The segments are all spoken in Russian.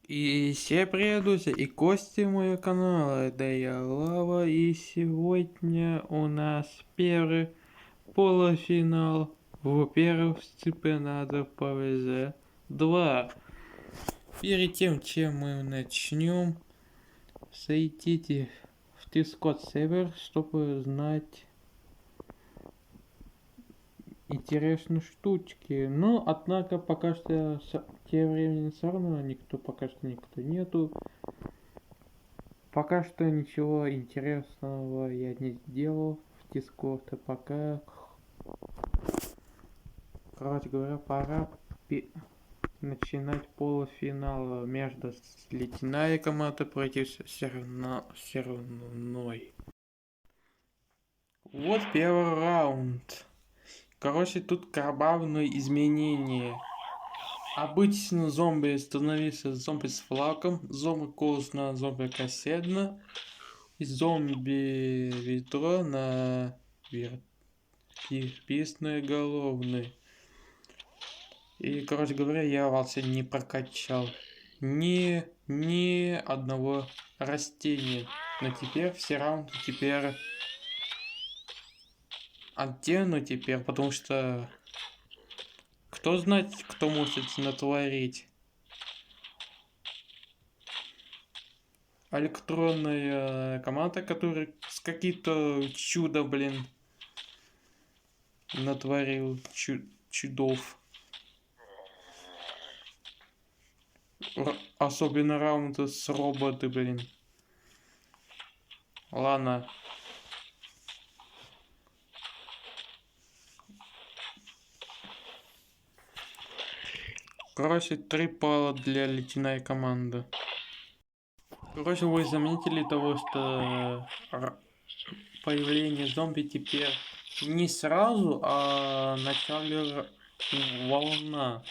И все привет, друзья, и гости моего канала, это я Лава, и сегодня у нас первый полуфинал в первом чемпионате ПВЗ 2. Перед тем, чем мы начнем, зайдите в Discord сервер, чтобы знать интересные штучки. Но, однако, пока что тем временем все равно пока что никто нету. Пока что ничего интересного я не сделал в Discord, а пока, короче говоря, пора начинать полуфинал между ледяной командой против серной. Вот первый раунд. Короче, тут забавные изменения. Обычно зомби становится зомби с флагом, зомби колос на зомби кассетно, и зомби ведро на пистноголовный. И, короче говоря, я вообще не прокачал ни одного растения. Но теперь все раунды теперь отдельно теперь, потому что кто знает, кто может натворить. Электронная команда, которая с какие-то чудо, натворил чудов. Особенно раунды с роботы, Ладно. Короче, 3 балла для ледяной команды. Короче, вы заметили того, что появление зомби теперь не сразу, а в начале волна.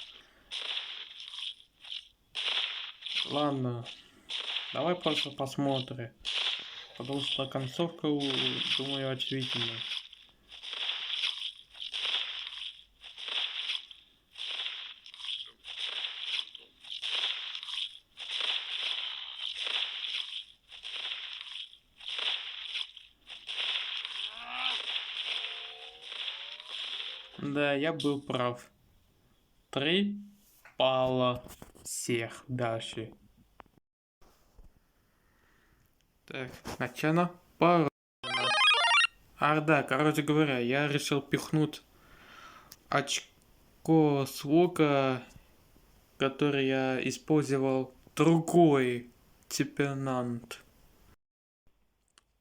Ладно, давай просто посмотрим. Потому что концовка, думаю, очевидна. Да, я был прав. 3 балла всех дальше. Так, начало пора. Да, короче говоря, я решил пихнуть очко с лука, который я использовал другой чемпионат.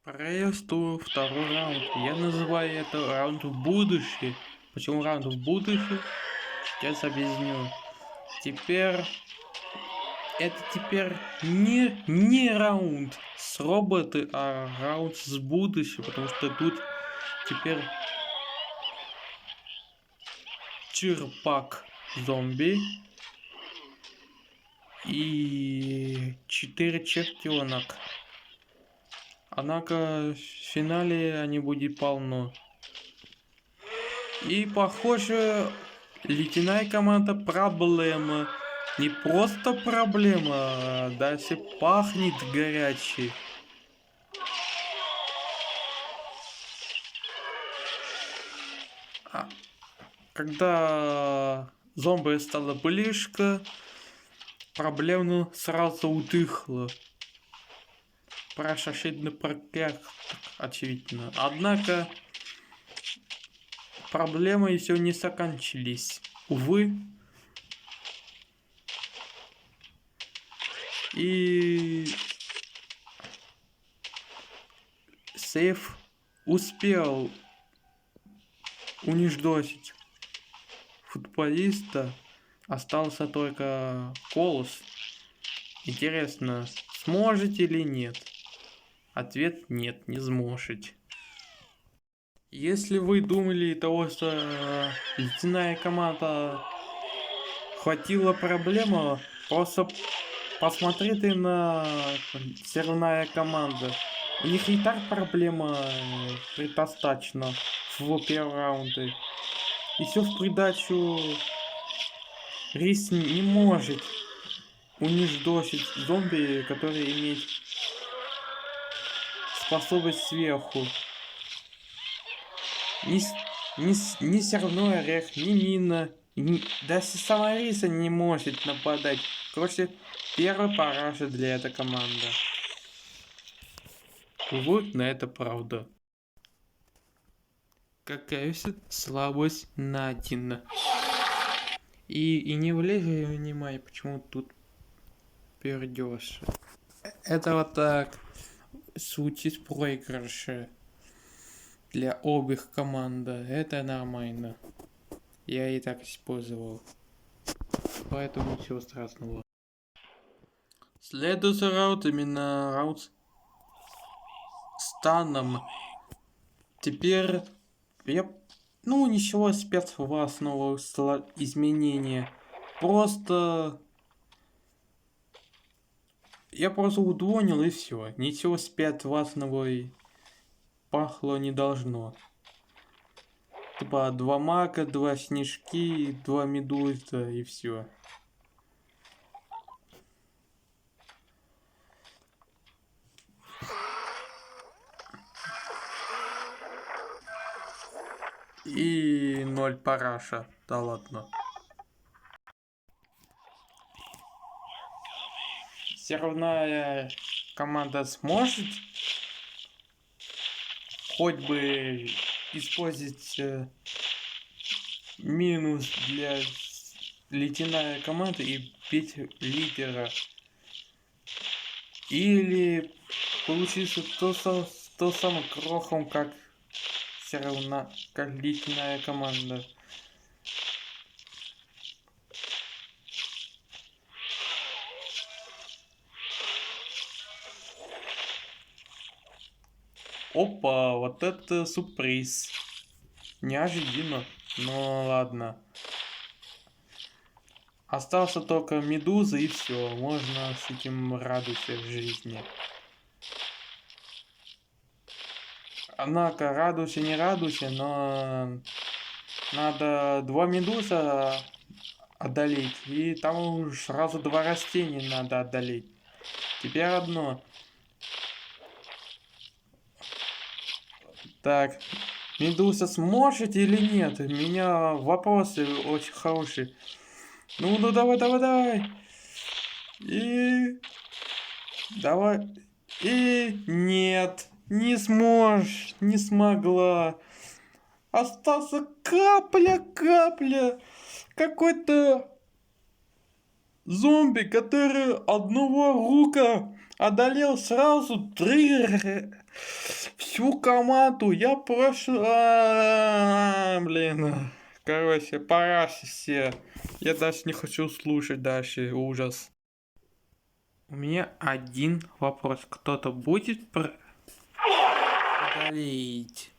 Приветствую второй раунд. Я называю это раунд в будущее. Почему раунд в будущее? Сейчас объясню. Теперь это не раунд с роботы, а раунд с будущего, потому что тут теперь черпак зомби и 4 чертенок. Однако в финале они будет полно. И похоже, ледяная команда проблема. Не просто проблема, а даже пахнет горячей. Когда зомби стало близко, проблема сразу утихла. Про соседний парк, очевидно. Однако проблемы еще не закончились. Увы. И сейф успел уничтожить футболиста. Остался только колос. Интересно, сможете или нет? Ответ нет, не сможете. Если вы думали того, что ледяная команда хватила проблема, просто посмотрите на серная команда. У них и так проблема предостаточно в первом раунде. И все в придачу рис не может уничтожить зомби, который имеет способность сверху. Ни сервной орех, ни мина, даже сама риса не может нападать. Короче, первый параша для этой команды. Вот на это правда. Какая-то слабость найдена. И не внимание, почему тут пердешь. Это вот так случись проигрыша для обеих команд. Это нормально. Я и так использовал. Поэтому ничего страшного. Следующий раунд именно раунд с Таном. Теперь ничего спецвластного изменения. Я просто удвоил и все. Ничего спецвластного и пахло не должно. Типа 2 мага, 2 снежки, 2 медуза и все. И 0 параша. Да ладно. Сервная команда сможет хоть бы использовать минус для ледяная команда и бить лидера. Или получится то самым крохом, как все равно, как ледяная команда. Опа, вот это сюрприз. Неожиданно. Ну ладно. Остался только медуза и все. Можно с этим радоваться в жизни. Однако радуйся, не радуйся, но надо 2 медуза одолеть. И там уж сразу 2 растения надо одолеть. Теперь одно. Так, медуза сможет или нет? У меня вопросы очень хорошие. Ну давай. И... Давай. И... Нет. Не сможешь. Не смогла. Остался капля. Какой-то зомби, который одного рука одолел сразу 3... Всю команду. Я прошу... Блин. Короче, пора все. Я даже не хочу слушать дальше. Ужас. У меня один вопрос. Кто-то будет удалить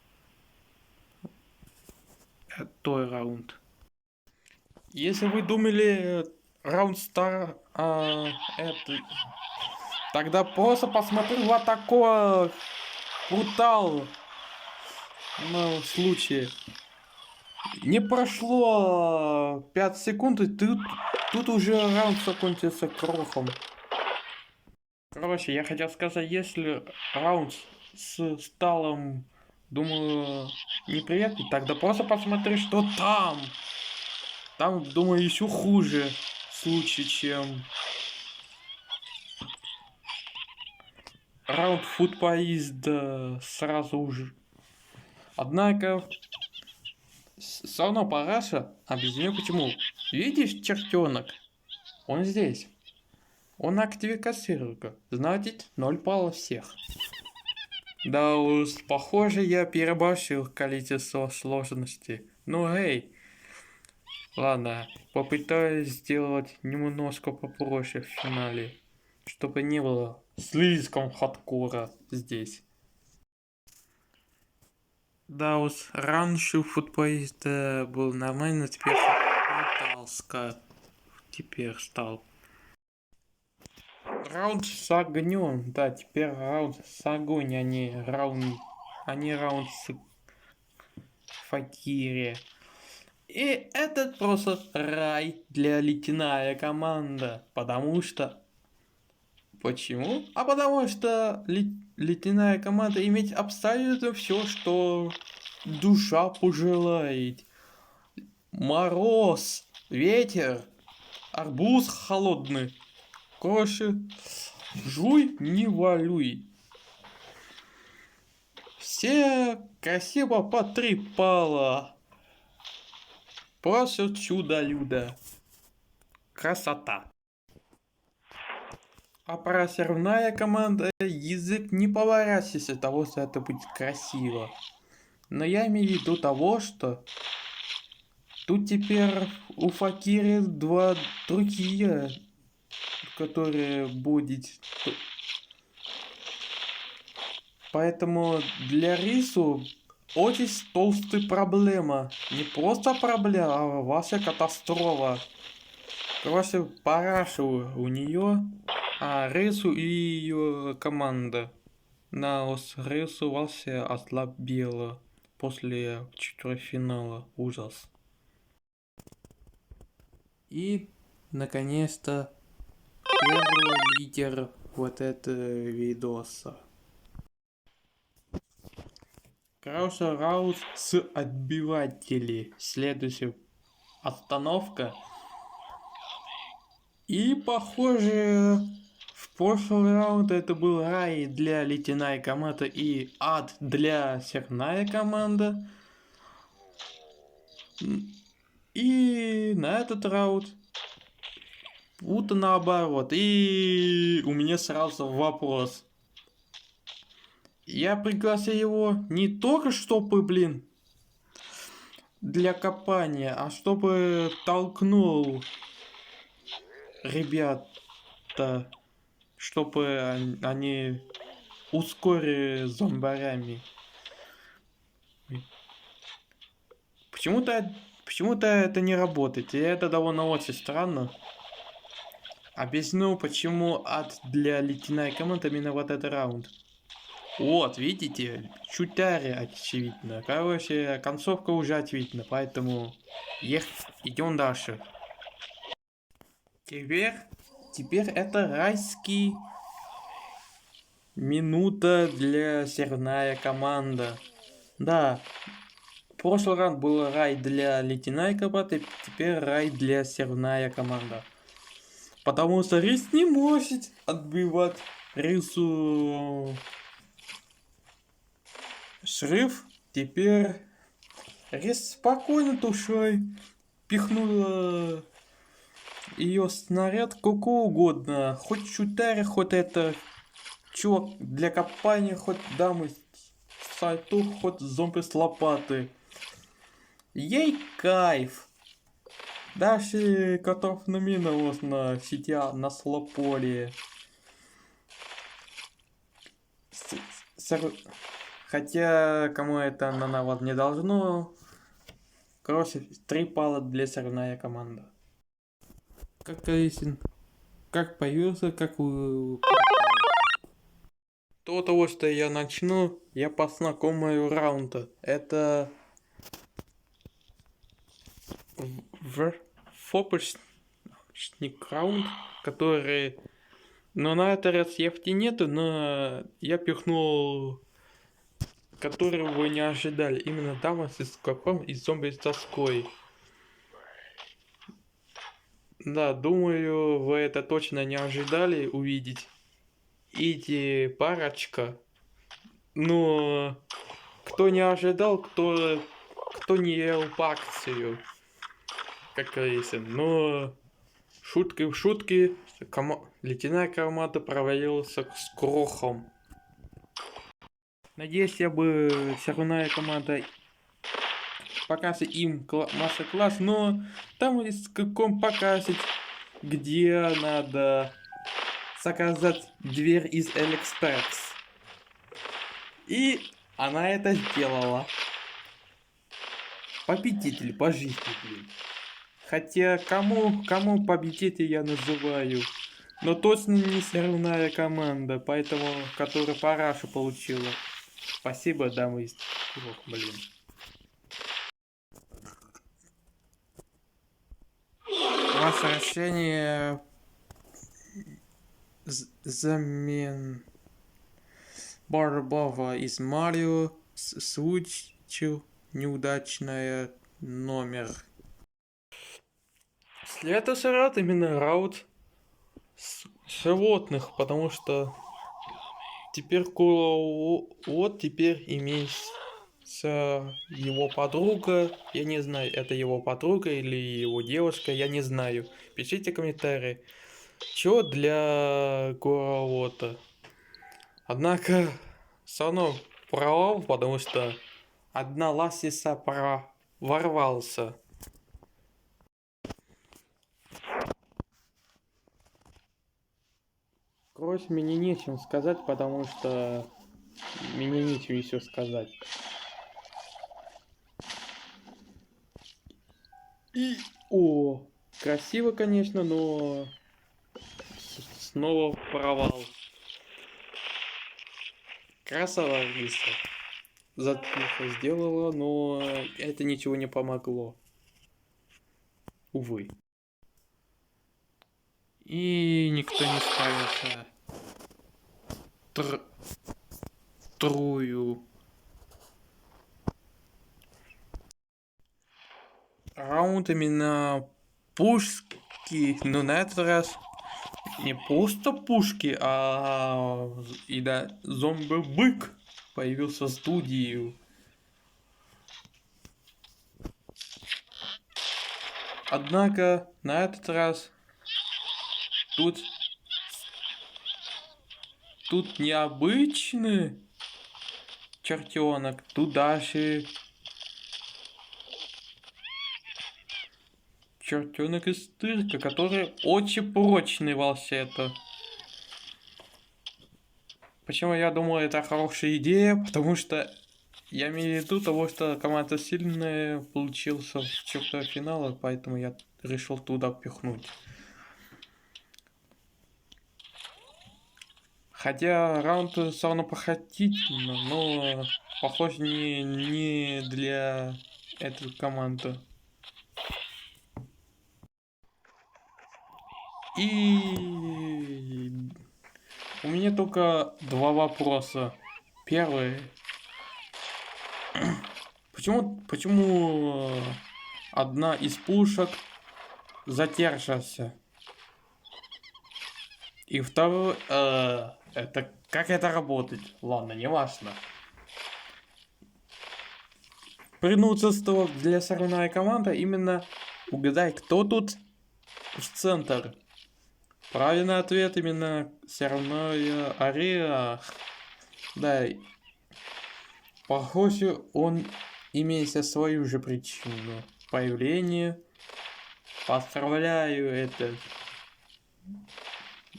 той раунд? Если вы думали раунд стар... Тогда просто посмотри вот такого брутал. Ну, случае. Не прошло 5 секунд, и тут уже раунд закончился крохом. Короче, я хотел сказать, если раунд с сталом, думаю, неприятный, тогда просто посмотри, что там. Там, думаю, еще хуже случай, чем раунд футболиста сразу уже. Однако, все равно параша, объясню почему. Видишь, чертенок? Он здесь. Он активе кассировка. Значит, 0 баллов всех. Да уж, похоже, я переборщил количество сложностей. Ну эй. Ладно, попытаюсь сделать немножко попроще в финале. Чтобы не было слишком хардкора здесь. Да уж, раньше футболиста был нормально, теперь бруталска. Теперь стал. Раунд с огнем, да, теперь раунд с огонь, а не раунд с факире. И это просто рай для ледяная команда. Потому что... Почему? А потому что ледяная команда имеет абсолютно все, что душа пожелает. Мороз, ветер, арбуз холодный. Короче, жуй, не валюй. Все красиво потрепало. Просто чудо-людо. Красота. А про сервная команда язык не поворачивается из-за того, что это будет красиво. Но я имею в виду того, что тут теперь у Факири два другие, которые будет. Поэтому для Рису очень толстая проблема. Не просто проблема, а ваша катастрофа. Короче, парашу у нее, а Рису и ее команда. На Рису вообще ослабела после четвертьфинала. Ужас. И, наконец-то, первый лидер вот этого видоса. Короче, раунд с отбивателей. Следующая остановка. И похоже, в прошлый раунд это был рай для ледяной команды и ад для серная команда. И на этот раунд будто наоборот. И у меня сразу вопрос. Я пригласил его не только чтобы, для копания, а чтобы толкнул ребята, чтобы они ускорили зомбарями. Почему-то это не работает, и это довольно очень странно. Объясню, почему ад для ледяной команды именно вот этот раунд. Вот, видите, чутари очевидно. Короче, концовка уже очевидна, поэтому идем дальше. Теперь это райский минута для серная команда. Да, прошлый раунд был рай для ледяной команды, теперь рай для серная команда. Потому что Рис не может отбивать Рису шрифт. Теперь Рис спокойно душой пихнула ее снаряд куда угодно. Хоть шутер, хоть это чувак для копания, хоть дамы с сальту, хоть зомби с лопаты. Ей кайф. Даже котов на минус на сидя на слополе. Хотя кому это нановат не должно. Короче, 3 балла для серная команда. Как Рисин, как появился, как у... До того, что я начну, я познакомлю раунда. Это фопочник раунд, который... Но на этот раз ефти нету, но я пихнул... Которого вы не ожидали. Именно дама с скопом и зомби с тоской. Да, думаю, вы это точно не ожидали увидеть. Эти парочка. Но кто не ожидал, кто не ел акцию, как говорится. Но шутки в шутки, ледяная команда провалилась с крохом. Надеюсь, я бы серная команда показывает им мастер-класс, но там есть каком показать, где надо заказать дверь из Алиэкспресс. И она это сделала. Победитель по жизни, Хотя кому победитель я называю. Но точно не серная команда, поэтому которая парашу получила. Спасибо, дамы из... возвращение замен Барбова из Марио случил неудачный номер. Следующий раунд именно раунд животных, потому что теперь вот теперь имеется его подруга. Я не знаю, это его подруга или его девушка, я не знаю. Пишите комментарии. Чё для Горовота? Однако, все равно провал, потому что одна Ласиса ворвался. Короче, мне нечем сказать, потому что мне нечего еще сказать. Красиво, конечно, но снова провал. Красава Алиса затихо сделала, но это ничего не помогло. Увы. И никто не справился. Трую. Раунд именно пушки, но на этот раз не просто пушки, а и да, зомби-бык появился в студии. Однако на этот раз тут необычный чертенок, тут даже чертенок из цирка, который очень прочный волшебно. Почему я думаю, это хорошая идея? Потому что я имею в виду того, что команда сильная получился в четвертьфинале, поэтому я решил туда пихнуть. Хотя раунд все равно походительно, но похоже не для этой команды. И у меня только два вопроса. Первый. Почему одна из пушек задержался? И второй, это как это работает? Ладно, не важно. Преимущество для соревнования команда именно угадай, кто тут в центр. Правильный ответ именно соревнование арена. Да, похоже, он имеет свою же причину появления. Поздравляю, это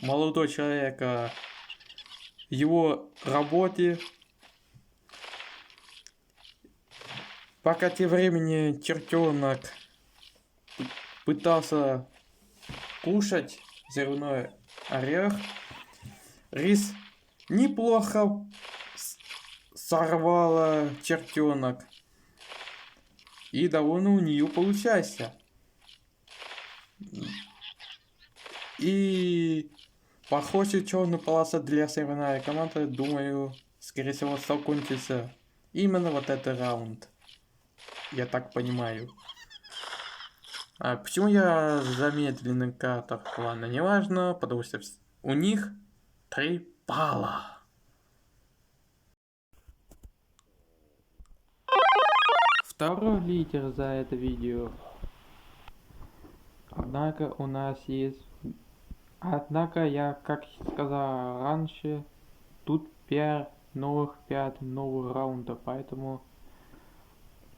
молодой человека его работе. Пока тем времени чертенок пытался кушать зерной орех, рис неплохо сорвала чертенок. И довольно у нее получается. И похоже, черная полоса для соревнования команды, думаю, скорее всего, закончится именно вот этот раунд. Я так понимаю. А почему я замедленный катер? Ладно, неважно, потому что у них 3 балла. Второй лидер за это видео. Однако у нас есть... Однако я, как сказал раньше, тут 5 новых раундов, поэтому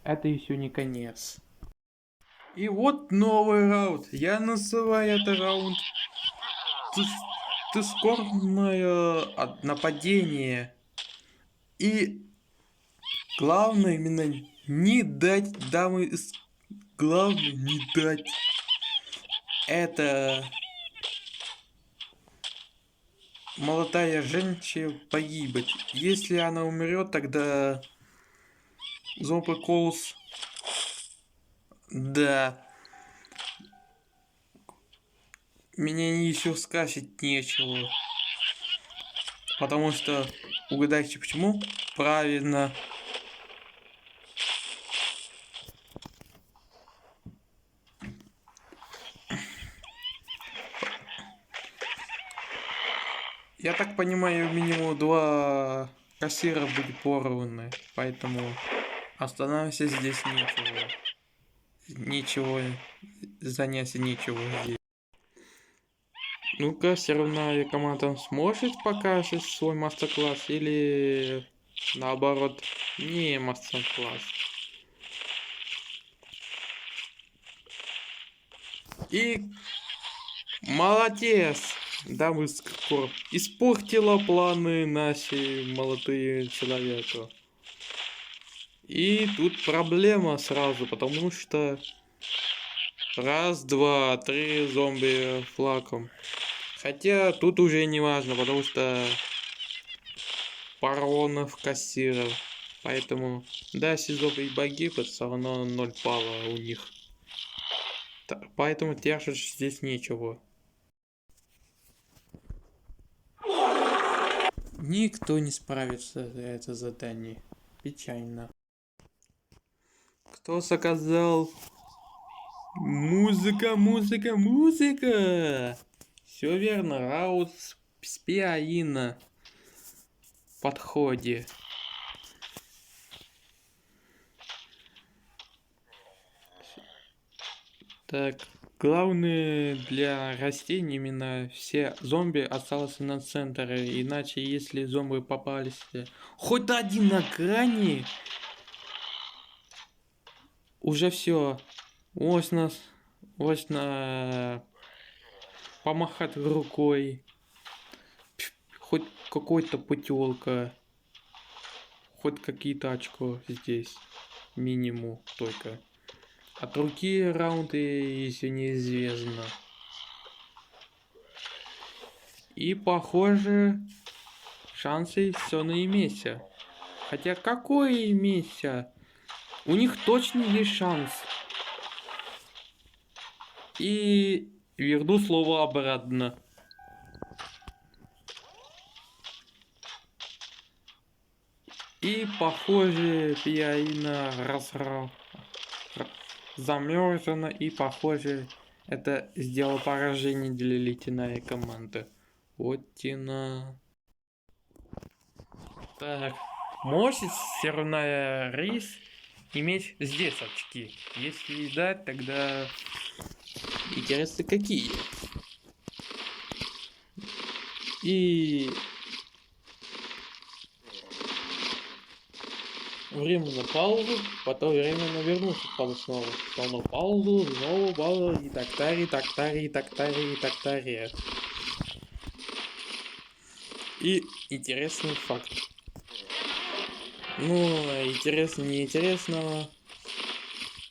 это еще не конец. И вот новый раунд. Я называю это раунд скорбное нападение. И главное именно не дать дамы... Главное не дать это молодая женщина погибнуть. Если она умрет, тогда зомби Колс, да, Мне еще сказать нечего. Потому что, угадайте почему? Правильно. Я так понимаю, минимум 2 кассира были порваны, поэтому останавливаться здесь нечего. Ничего, заняться нечего здесь. Ну-ка, соревновая команда сможет показать свой мастер-класс или наоборот не мастер-класс? И молодец! Дамы Скорб испортила планы наши молодые человека. И тут проблема сразу, потому что раз, два, три зомби флаком. Хотя тут уже не важно, потому что паронов кассиров. Поэтому, да, если зомби погиб, все равно 0 пала у них. Поэтому держать здесь нечего. Никто не справится за это задание. Печально. Кто заказал? Музыка, музыка, музыка! Все верно, Раут с пианино в подходе. Так, главное для растений именно все зомби остался на центре, иначе если зомби попались хоть один на грани, уже все. Можно помахать рукой, хоть какой-то путёлка, хоть какие-то очко здесь, минимум только. А другие раунды еще неизвестно. И похоже, шансы все на имеется. Хотя какой имеется? У них точно есть шанс. И верну слово обратно. И похоже, пианино замерзано, и похоже, это сделало поражение для ледяной команды. Вот тина. Так, может сырная рис иметь здесь очки? Если да, тогда интересно какие. И время на паузу, потом временно вернуться снова. Снова паузу, снова паузу, и так далее, и так далее, и так далее, и так далее. И интересный факт. Ну, интересно, неинтересно.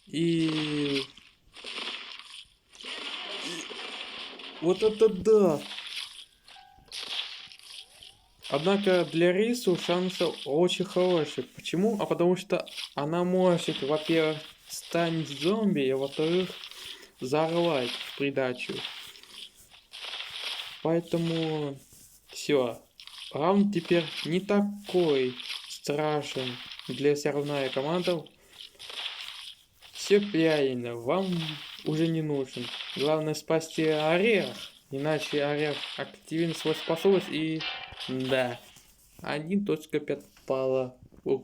И вот это да! Однако для Рису шансы очень хорошие. Почему? А потому что она может, во-первых, стать зомби, а во-вторых, взорвать в придачу. Поэтому все. Раунд теперь не такой страшен для соревнования команда. Все правильно, вам уже не нужен. Главное спасти орех, иначе орех активен свою способность и да. 1.5 пала у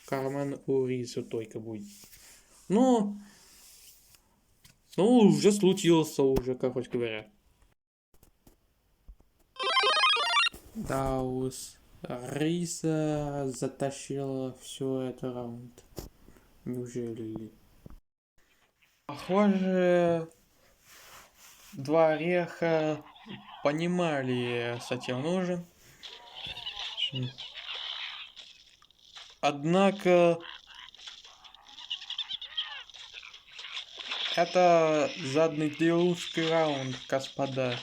карман у Риса только будет. Ну уже случился уже, короче говоря. Да уж, Риса затащила все это раунд. Неужели? Похоже, два ореха понимали, зачем нужен. Однако это задний делушный раунд, господа.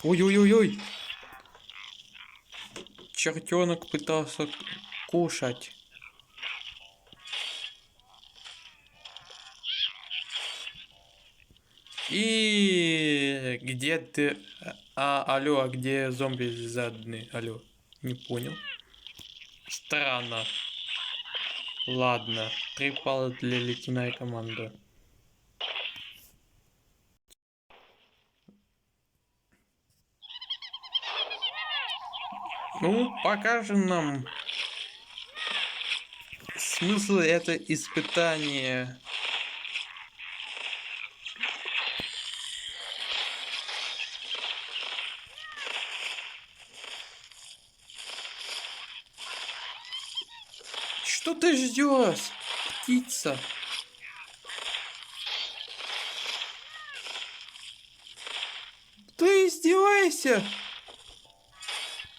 Ой-ой-ой-ой! Чертенок пытался кушать. И где ты? Алло, а где зомби задний? Алло, не понял. Странно. Ладно, 3 балла для ледяной команды. Ну, покажи нам смысл это испытания. Что ты ждешь, птица? Ты издеваешься?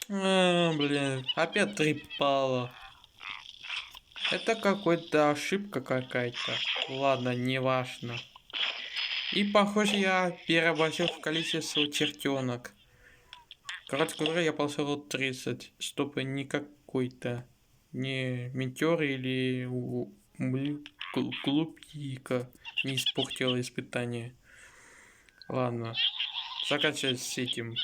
Блин, опять 3 балла. Это какой-то ошибка какая-то. Ладно, не важно. И похоже я переборщил в количество чертенок. Короче говоря, я поставил 30, чтобы не какой-то не метеор или клубника не испортила испытание. Ладно, заканчивать с этим.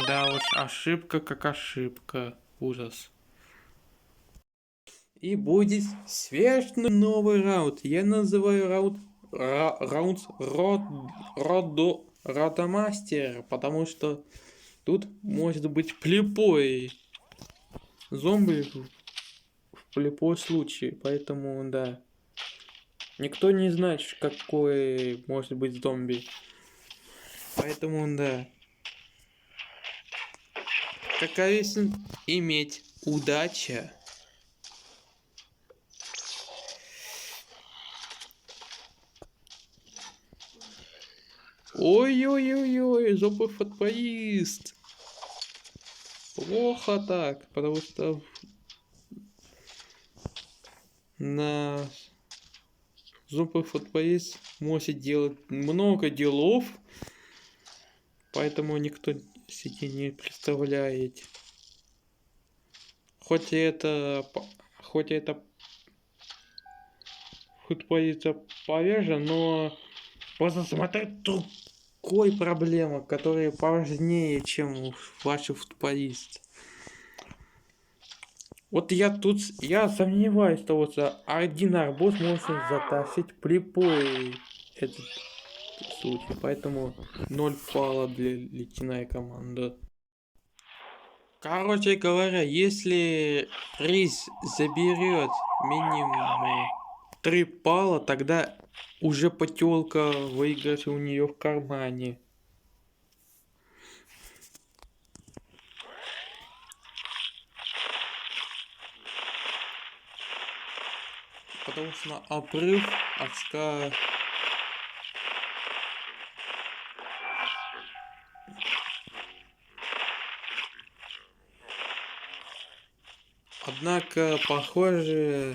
Да уж, ошибка как ошибка. Ужас. И будет свежий новый раунд. Я называю раунд Родомастер, потому что тут может быть плепой зомби в плепой случае, поэтому да. Никто не знает, какой может быть зомби. Поэтому да. Какая иметь удача. Ой-ой-ой-ой, жопа футболист. Плохо так, потому что на жопа футболист может делать много делов, поэтому никто себе не представляет. Хоть это футболист повержен, но просто смотреть другой проблема, которая поважнее, чем ваши футболисты. Вот я сомневаюсь, что вот один арбуз может затащить припой этот случай, поэтому 0 балла для ледяная команда. Короче говоря, если Рис заберет минимум 3 балла, тогда уже потелка выиграть у нее в кармане. Потому что на обрыв очка. Однако, похоже,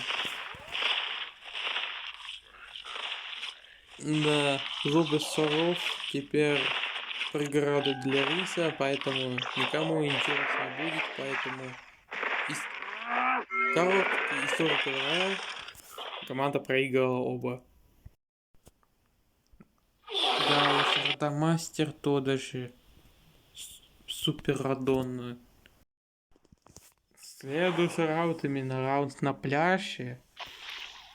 на зубы соров теперь преграда для риса, поэтому никому интересно будет, поэтому история говоря, команда проиграла оба. Да, уж это мастер, то даже супер радонно. Следующий раунд именно раунд на пляже.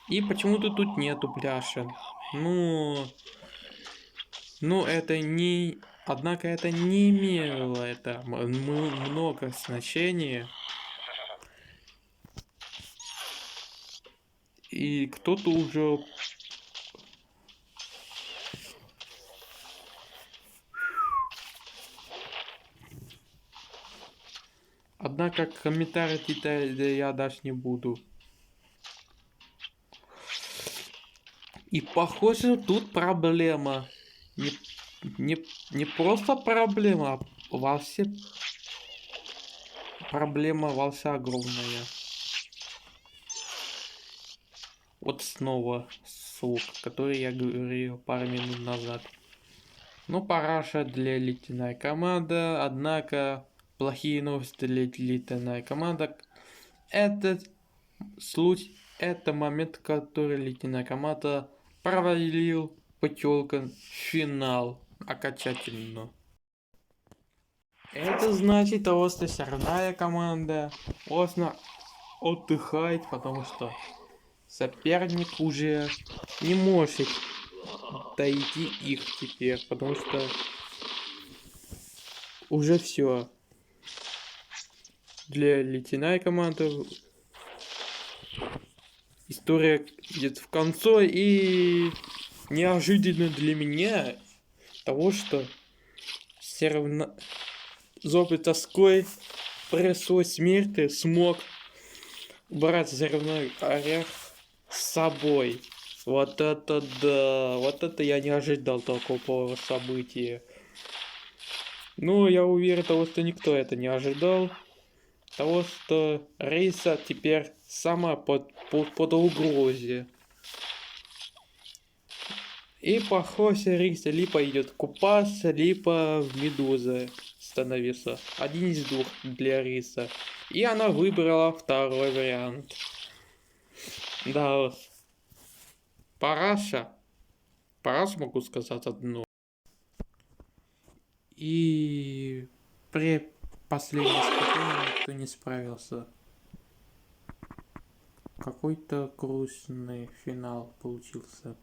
И почему-то тут нету пляжа. Ну это не... Однако это не имело это много значения. И кто-то уже... Однако комментарии я даже не буду. И похоже тут проблема. Не просто проблема, а вообще проблема вообще огромная. Вот снова звук, который я говорил пару минут назад. Ну, параша для ледяной команды, однако плохие новости для ледяной команды. Этот случай, это момент, который ледяная команда провалил путевка в финал окончательно. Это значит, что сорная команда можно отдыхать, потому что соперник уже не может дойти их теперь, потому что уже все. Для ледяной команды история идет в конце, и неожиданно для меня того, что все равно зомби тоской прессой смерти смог брать взрывной орех с собой. Вот это да, вот это я не ожидал такого события. Ну, я уверен, того, что никто это не ожидал. Того, что Риса теперь сама под угрозе. И похоже, Риса либо идет купаться, либо в Медузы становится. Один из двух для Риса. И она выбрала второй вариант. Да, Параша. Параша могу сказать одно. И при последнем испытании никто не справился. Какой-то грустный финал получился.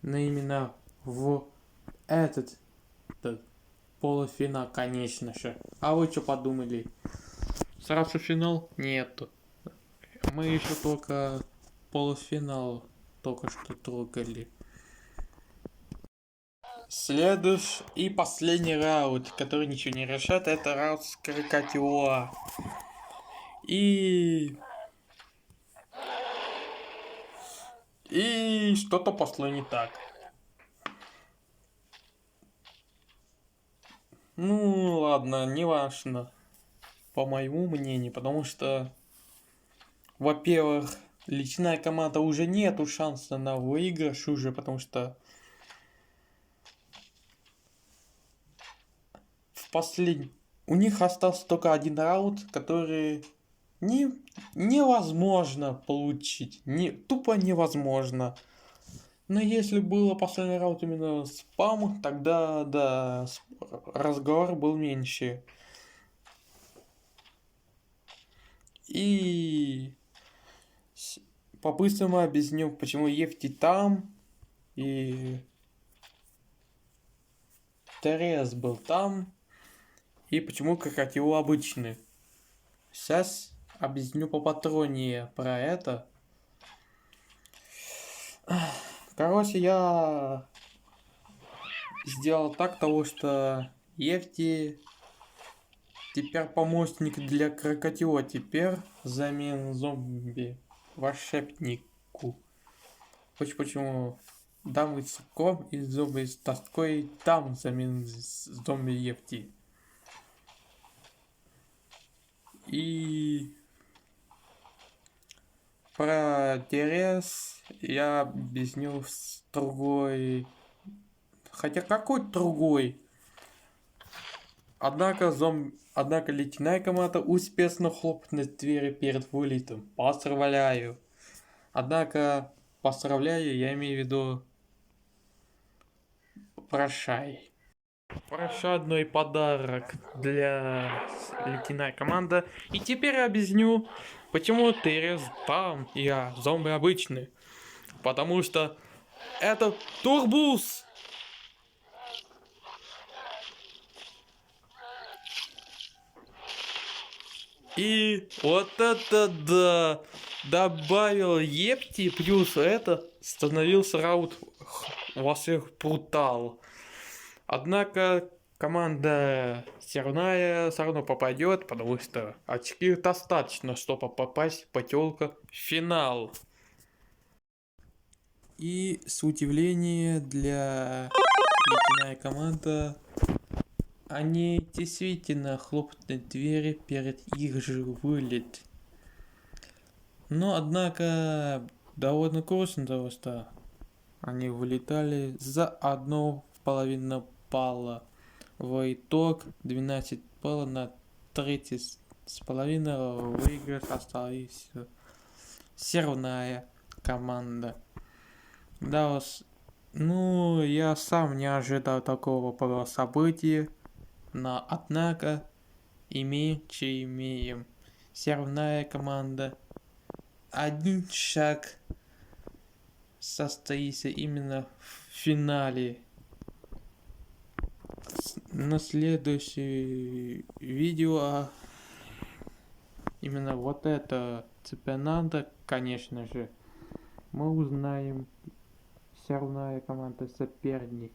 Но именно в этот полуфинал, конечно же. А вы что подумали? Сразу финал? Нету. Мы еще только полуфинал только что трогали. Следующий и последний раунд, который ничего не решает, это раунд с Крокатиоа. И что-то пошло не так. Ну ладно, не важно. По моему мнению, потому что, во-первых, личная команда уже нету шанса на выигрыш уже, потому что в последний... У них остался только один раунд, который невозможно получить. Тупо невозможно. Но если было последний раунд именно спам, тогда да, разговор был меньше. И по-быстрому объясню, почему Ефти там и Терес был там, и почему Крокодил обычный. Сейчас объясню попатроннее про это. Короче, я сделал так, того, что Ефти теперь помощник для Крокодила, теперь замен зомби волшебнику. Почему? Дамы с ком и зомби с тоской там замен зомби Ефти. И про Терес я объясню с другой. Хотя какой другой? Однако ледяная команда успешно хлопнула двери перед вылетом. Поздравляю. Однако, поздравляю, я имею в виду прощай. Прощадный подарок для ледяная команда. И теперь объясню, почему Терес там, я зомби обычный. Потому что это турбус. И вот это да! Добавил Епти, плюс это становился раунд во всех брутал. Однако команда Серная все равно попадет, потому что очки достаточно, чтобы попасть потелка в финал. И с удивления для ледяная команда, они действительно хлопнули двери перед их же вылет. Но однако довольно грустно, потому что они вылетали за 1,5 балла. В итог 12 баллов на 3,5 выигрыш остались Сервная команда. Да уж, ну, я сам не ожидал такого события, но однако имеем, че имеем. Сервная команда. Один шаг состоится именно в финале. На следующее видео именно вот это чемпионата, конечно же, мы узнаем сервная команда соперник.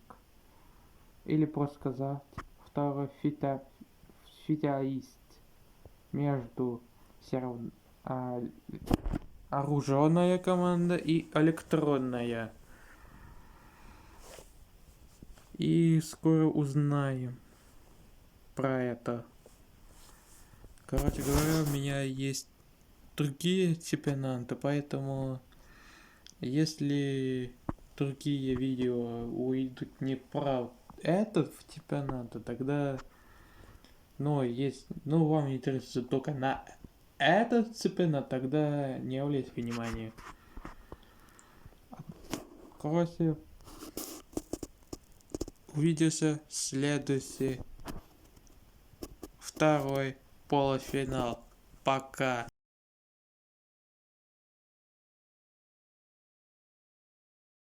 Или просто сказать, второй финалист между оружейная команда и электронная. И скоро узнаем про это. Короче говоря, у меня есть другие чемпионаты, поэтому если другие видео уйдут не про этот чемпионат, тогда вам интересует только на этот чемпионат, тогда не уделяйте внимания. Короче, увидимся в следующий второй полуфинал. Пока.